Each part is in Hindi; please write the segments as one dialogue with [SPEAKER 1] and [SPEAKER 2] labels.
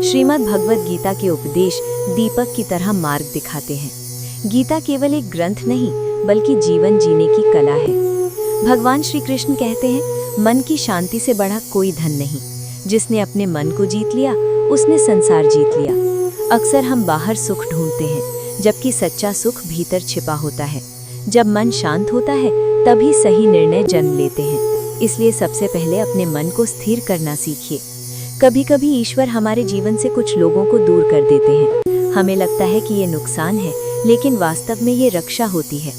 [SPEAKER 1] श्रीमद् भगवत गीता के उपदेश दीपक की तरह मार्ग दिखाते हैं। गीता केवल एक ग्रंथ नहीं बल्कि जीवन जीने की कला है। भगवान श्री कृष्ण कहते हैं, मन की शांति से बढ़ा कोई धन नहीं। जिसने अपने मन को जीत लिया उसने संसार जीत लिया। अक्सर हम बाहर सुख ढूंढते हैं, जबकि सच्चा सुख भीतर छिपा होता है। जब मन शांत होता है तभी सही निर्णय जन्म लेते हैं। इसलिए सबसे पहले अपने मन को स्थिर करना सीखिए। कभी कभी ईश्वर हमारे जीवन से कुछ लोगों को दूर कर देते हैं। हमें लगता है कि ये नुकसान है, लेकिन वास्तव में ये रक्षा होती है।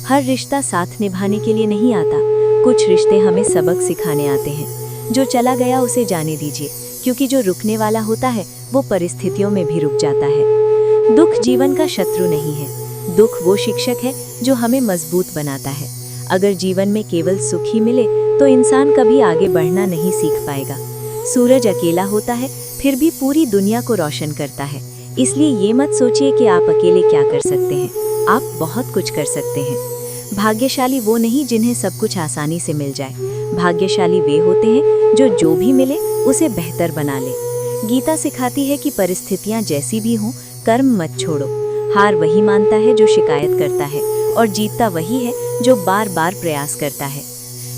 [SPEAKER 1] हर रिश्ता साथ निभाने के लिए नहीं आता। कुछ रिश्ते हमें सबक सिखाने आते हैं। जो चला गया उसे जाने दीजिए, क्योंकि जो रुकने वाला होता है वो परिस्थितियों में भी रुक जाता है। दुख जीवन का शत्रु नहीं है। दुख वो शिक्षक है जो हमें मजबूत बनाता है। अगर जीवन में केवल सुख ही मिले तो इंसान कभी आगे बढ़ना नहीं सीख पाएगा। सूरज अकेला होता है फिर भी पूरी दुनिया को रोशन करता है। इसलिए ये मत सोचिए कि आप अकेले क्या कर सकते हैं। आप बहुत कुछ कर सकते हैं। भाग्यशाली वो नहीं जिन्हें सब कुछ आसानी से मिल जाए। भाग्यशाली वे होते हैं जो भी मिले उसे बेहतर बना ले। गीता सिखाती है कि परिस्थितियां जैसी भी हों, कर्म मत छोड़ो। हार वही मानता है जो शिकायत करता है, और जीतता वही है जो बार बार प्रयास करता है।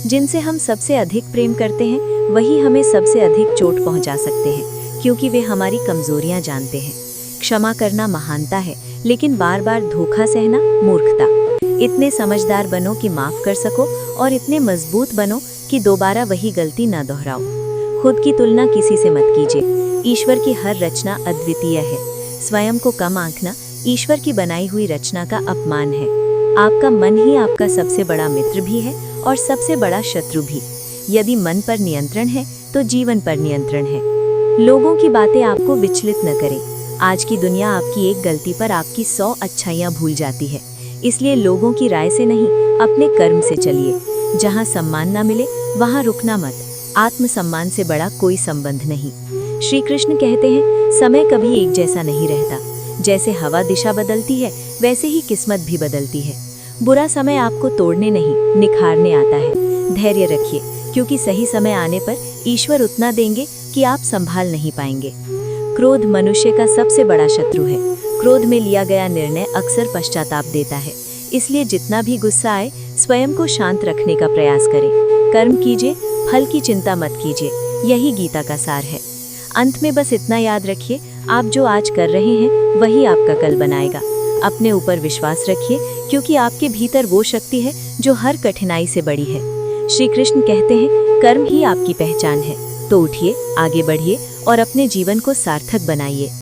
[SPEAKER 1] जिनसे हम सबसे अधिक प्रेम करते हैं वही हमें सबसे अधिक चोट पहुंचा सकते हैं, क्योंकि वे हमारी कमजोरियां जानते हैं। क्षमा करना महानता है, लेकिन बार बार धोखा सहना मूर्खता। इतने समझदार बनो कि माफ कर सको, और इतने मजबूत बनो कि दोबारा वही गलती न दोहराओ। खुद की तुलना किसी से मत कीजिए। ईश्वर की हर रचना अद्वितीय है। स्वयं को कम आंकना ईश्वर की बनाई हुई रचना का अपमान है। आपका मन ही आपका सबसे बड़ा मित्र भी है और सबसे बड़ा शत्रु भी। यदि मन पर नियंत्रण है तो जीवन पर नियंत्रण है। लोगों की बातें आपको विचलित न करें। आज की दुनिया आपकी एक गलती पर आपकी 100 अच्छाइयाँ भूल जाती है। इसलिए लोगों की राय से नहीं, अपने कर्म से चलिए। जहाँ सम्मान न मिले वहाँ रुकना मत। आत्मसम्मान से बड़ा कोई संबंध नहीं। श्री कृष्ण कहते हैं, समय कभी एक जैसा नहीं रहता। जैसे हवा दिशा बदलती है वैसे ही किस्मत भी बदलती है। बुरा समय आपको तोड़ने नहीं, निखारने आता है। धैर्य रखिए, क्योंकि सही समय आने पर ईश्वर उतना देंगे कि आप संभाल नहीं पाएंगे। क्रोध मनुष्य का सबसे बड़ा शत्रु है। क्रोध में लिया गया निर्णय अक्सर पश्चाताप देता है। इसलिए जितना भी गुस्सा आए, स्वयं को शांत रखने का प्रयास करें। कर्म कीजिए, फल की चिंता मत कीजिए। यही गीता का सार है। अंत में बस इतना याद रखिए, आप जो आज कर रहे हैं वही आपका कल बनाएगा। अपने ऊपर विश्वास रखिए, क्योंकि आपके भीतर वो शक्ति है जो हर कठिनाई से बड़ी है। श्री कृष्ण कहते हैं, कर्म ही आपकी पहचान है। तो उठिए, आगे बढ़िए और अपने जीवन को सार्थक बनाइए।